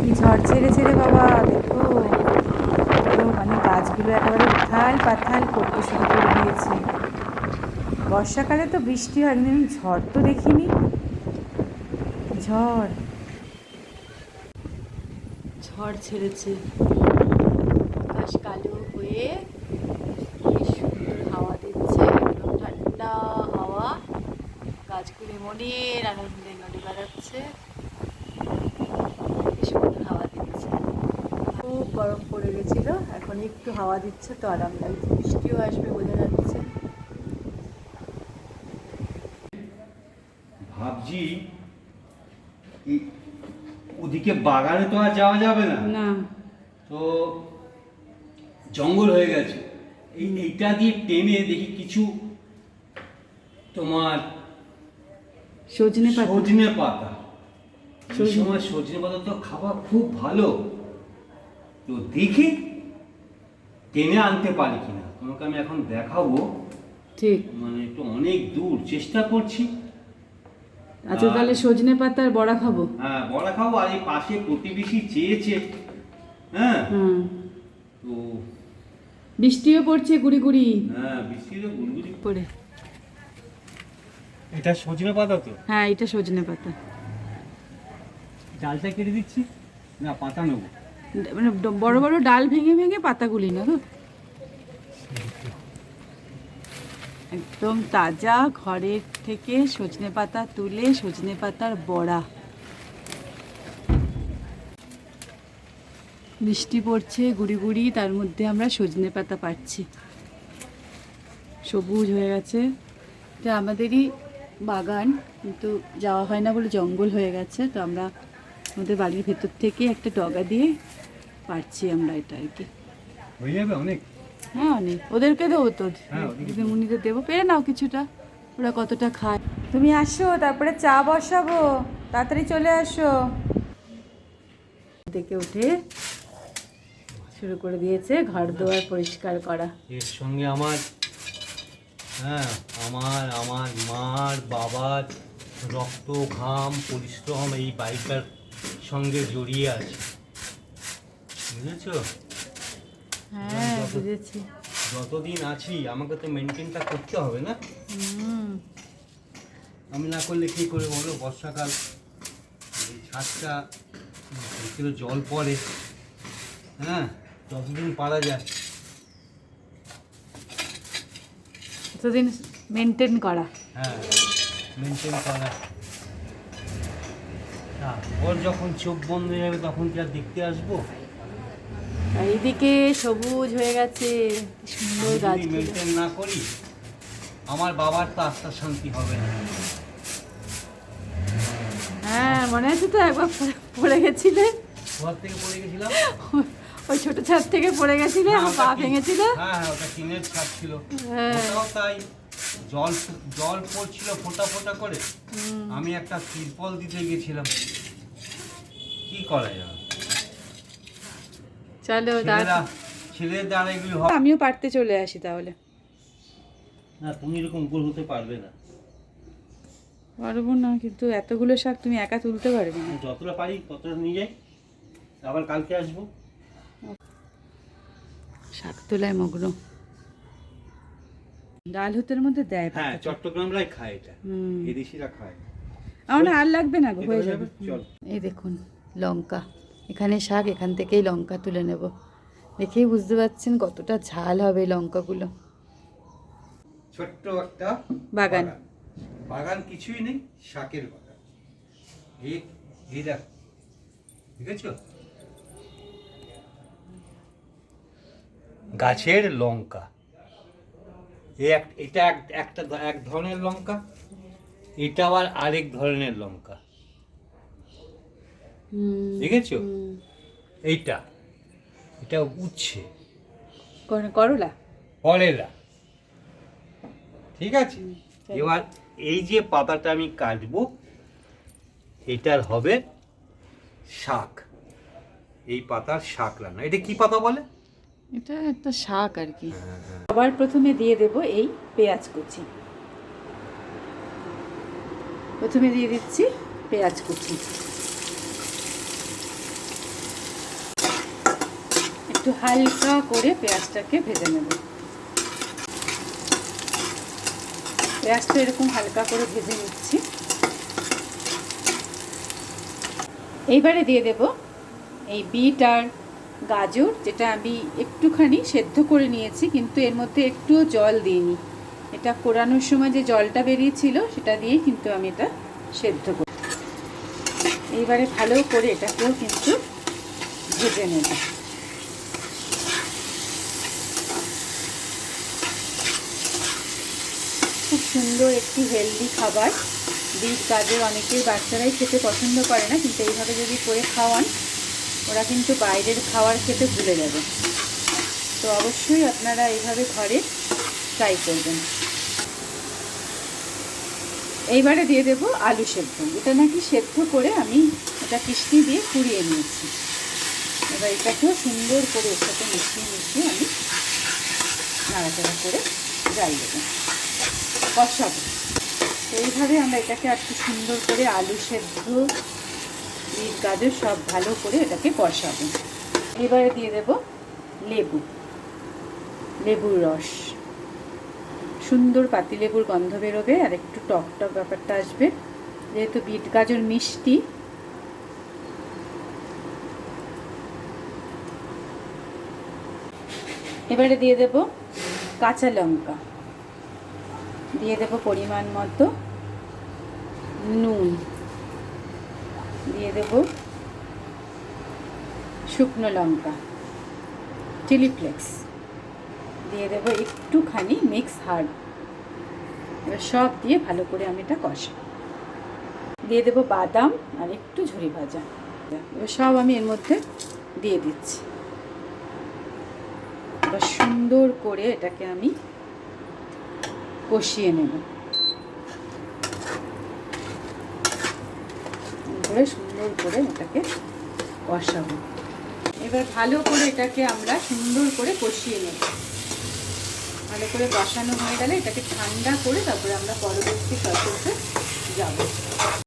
কি ঝড় ছেড়েছে রে বাবা, দেখো পুরো মানে গাছগুলো একেবারে উথাল পাথাল করতে শুরু করে দিয়েছে। বর্ষাকালে তো বৃষ্টি হয়, কিন্তু আমি ঝড় তো দেখিনি। ঝড় ঝড় ছেড়েছে, আকাশ কালো হয়ে কি সুন্দর হাওয়া দিচ্ছে, একদম ঠান্ডা হাওয়া, গাছগুলি মনের আনন্দে নড়ে বেড়াচ্ছে, কি সুন্দর হাওয়া দিচ্ছে। খুব গরম পড়ে গেছিল, এখন একটু হাওয়া দিচ্ছে তো আরাম লাগছে, বৃষ্টিও আসবে বোঝা যাচ্ছে। ভাবছি ওদিকে বাগানে তো আর যাওয়া যাবে না, না তো জঙ্গল হয়ে গেছে। এইটা দিয়ে টেনে দেখি কিছু তোমার সজনে পাতা, সজনে পাতা। এই সজনে- সময় সজনে পাতা তো খাওয়া খুব ভালো, তো দেখি টেনে আনতে পারি কিনা। তোমাকে আমি এখন দেখাবো, ঠিক মানে একটু অনেক দূর চেষ্টা করছি। আচ্ছা, তাহলে সজনে পাতার বড়া খাবো। হ্যাঁ, বড়া খাবো। আর এই পাশে প্রতিবেশী চেয়েছে। হ্যাঁ, হুম, তো বৃষ্টিও পড়ছে গুড়ি গুড়ি হ্যাঁ, বৃষ্টিতে গুড়গুড়ি পড়ে। এটা সজনে পাতা তো, হ্যাঁ, এটা সজনে পাতা। ডালটা কেটে দিচ্ছি না, পাতা নেবো। মানে বড় বড় ডাল ভেঙে ভেঙে পাতাগুলি না তো, একদম তাজা ঘরের থেকে সজনে পাতা তুলে সজনে পাতার বড়া। বৃষ্টি পড়ছে গুড়ি গুড়ি, তার মধ্যে আমরা সজনে পাতা পাচ্ছি, সবুজ হয়ে গেছে। এটা আমাদেরই বাগান, কিন্তু যাওয়া হয় না বলে জঙ্গল হয়ে গেছে, তো আমরা আমাদের বাড়ির ভেতর থেকে একটা ডগা দিয়ে পারছি আমরা এটা আর কি। হয়ে যাবে অনেক। হ্যাঁ, অনেক। ওদেরকে দেবো তো, হ্যাঁ, ওদেরকে দিদিমণিদের দেবো, পেরে নাও কিছুটা, ওরা কতটা খায়। তুমি আসো, তারপরে চা বসাবো, তাড়াতাড়ি চলে আসো। থেকে উঠে শুরু করে দিয়েছে ঘর দুয়ার পরিষ্কার করা। এর সঙ্গে আমার, হ্যাঁ, আমার মার বাবার রক্ত ঘাম পরিশ্রম এই বাড়িটার সঙ্গে জড়িয়ে আছে, বুঝেছো? হ্যাঁ, বুঝেছি। যতদিন আছি আমাকে তো মেনটেনটা করতে হবে না। হুম, আমি না করলে কী করে বলো? বর্ষাকাল, এই ছাদটা ভিতরে জল পড়ে। হ্যাঁ, যতদিন পারা যায়। এতদিন মেনটেন করা। হ্যাঁ, মেনটেন করা। ওর যখন চোখ বন্ধ হয়ে যাবে তখন কি আর দেখতে আসবো? এইদিকে সবুজ হয়ে গেছে, কি সুন্দর যদি গাছগুলো। মেনটেন না করি আমার বাবার তো আত্মার শান্তি হবে না। হ্যাঁ, মনে আছে তো একবার পড়ে গেছিলে, ঘর থেকে পড়ে গেছিলাম। ওই ছোট ছাদ থেকে পড়ে গেছিলে, হ্যাঁ, আমার ওটা পা কি- ভেঙেছিল। হ্যাঁ হ্যাঁ, ওটা টিনের ছাদ ছিল। হ্যাঁ। ওটাও তাই, জল জল পড়ছিল ফোঁটা ফোঁটা করে। আমি একটা তিরপল দিতে গেছিলাম, কি করা যাবে? চলো ছেলেদের দ্বারা এগুলো হবে আমিও পারতে চলে আসি তাহলে। না। তুমি এরকম গোল হতে পারবে না। পারবো না, কিন্তু এতগুলো শাক তুমি একা তুলতে পারবে না। যতটা পারি ততটা নিয়ে যাই, আবার কালকে আসবো। শাক তোলায় মগ্ন। ডাল হুতের মধ্যে দেয় হ্যাঁ, পাতাটা। চট্টগ্রামরাই খায় এটা, হুম। এদেশিরা খায়। আমার না আর লাগবে না গো, এটা হয়ে হয়ে যাবে। যাবে, চল। এই দেখুন লঙ্কা, এখানে শাক, এখান থেকেই লঙ্কা তুলে নেব। দেখেই বুঝতে পারছেন কতটা ঝাল হবে এই লঙ্কাগুলো। ছোট্ট একটা বাগান। বাগান কিছুই নেই, শাকের বাগান। এই এই দেখ, দেখেছো? গাছের লঙ্কা। এটা একটা এক ধরনের লঙ্কা, এটা আবার আরেক ধরনের লঙ্কা, দেখেছো? এইটা এটা উচ্ছে, করলা। করেলা, ঠিক আছে? এবার এই যে পাতাটা আমি কাটবো, এটার হবে শাক। এই পাতার শাক রান্না। এটা কি পাতা বলে? এটা একটা শাক আর কি। আবার প্রথমে দিয়ে দেব এই পেঁয়াজ কুচি, প্রথমে দিয়ে দিচ্ছি পেঁয়াজ কুচি। একটু হালকা করে পেঁয়াজটাকে ভেজে নেব। পেঁয়াজটা এরকম হালকা করে ভেজে নিচ্ছি। এইবারে দিয়ে দেব এই বিট আর গাজর, যেটা আমি একটুখানি সেদ্ধ করে নিয়েছি, কিন্তু এর মধ্যে একটুও জল দিইনি। এটা কোরানোর সময় যে জলটা বেরিয়েছিল সেটা দিয়েই কিন্তু আমি এটা সেদ্ধ করি। এইবারে ভালো করে এটাকেও কিন্তু ভেজে নেব। খুব সুন্দর একটি হেলদি খাবার। বিট গাজর অনেকেই বাচ্চারাই খেতে পছন্দ করে না, কিন্তু এইভাবে যদি করে খাওয়ান ওরা কিন্তু বাইরের খাবার খেতে ভুলে যাবে। তো অবশ্যই আপনারা এইভাবে ঘরে ট্রাই করবেন। এইবারে দিয়ে দেব আলু সেদ্ধ। এটা নাকি সেদ্ধ করে আমি এটা কিস্তি দিয়ে কুড়িয়ে নিয়েছি। এবার এটাকেও সুন্দর করে এর সাথে মিশিয়ে আমি নাড়াচাড়া করে জাল দেবো, কষাবো। এইভাবে আমরা এটাকে একটু সুন্দর করে আলু সেদ্ধ, বিট গাজর সব ভালো করে এটাকে কষাবো। এবারে দিয়ে দেব লেবুর রস। সুন্দর পাতিলেবুর গন্ধ বেরোবে আর একটু টক টক ব্যাপারটা আসবে, যেহেতু বিট গাজর মিষ্টি। এবারে দিয়ে দেব কাঁচা লঙ্কা, দিয়ে দেব পরিমাণ মতো নুন, দিয়ে দেব শুকনো লঙ্কা চিলি ফ্লেক্স, দিয়ে দেব একটুখানি মিক্স হার্ব। এবার সব দিয়ে ভালো করে আমি এটা কষাই। দিয়ে দেব বাদাম আর একটু ঝুরি ভাজা। এবার সব আমি এর মধ্যে দিয়ে দিচ্ছি। এবার সুন্দর করে এটাকে আমি কষিয়ে নেব। সুন্দর করে এটাকে কষাবো। এবার ভালো করে এটাকে আমরা সুন্দর করে কষিয়ে নেব। ভালো করে কষানো হয়ে গেলে এটাকে ঠান্ডা করে তারপরে আমরা পরবর্তী প্রসেসে যাব।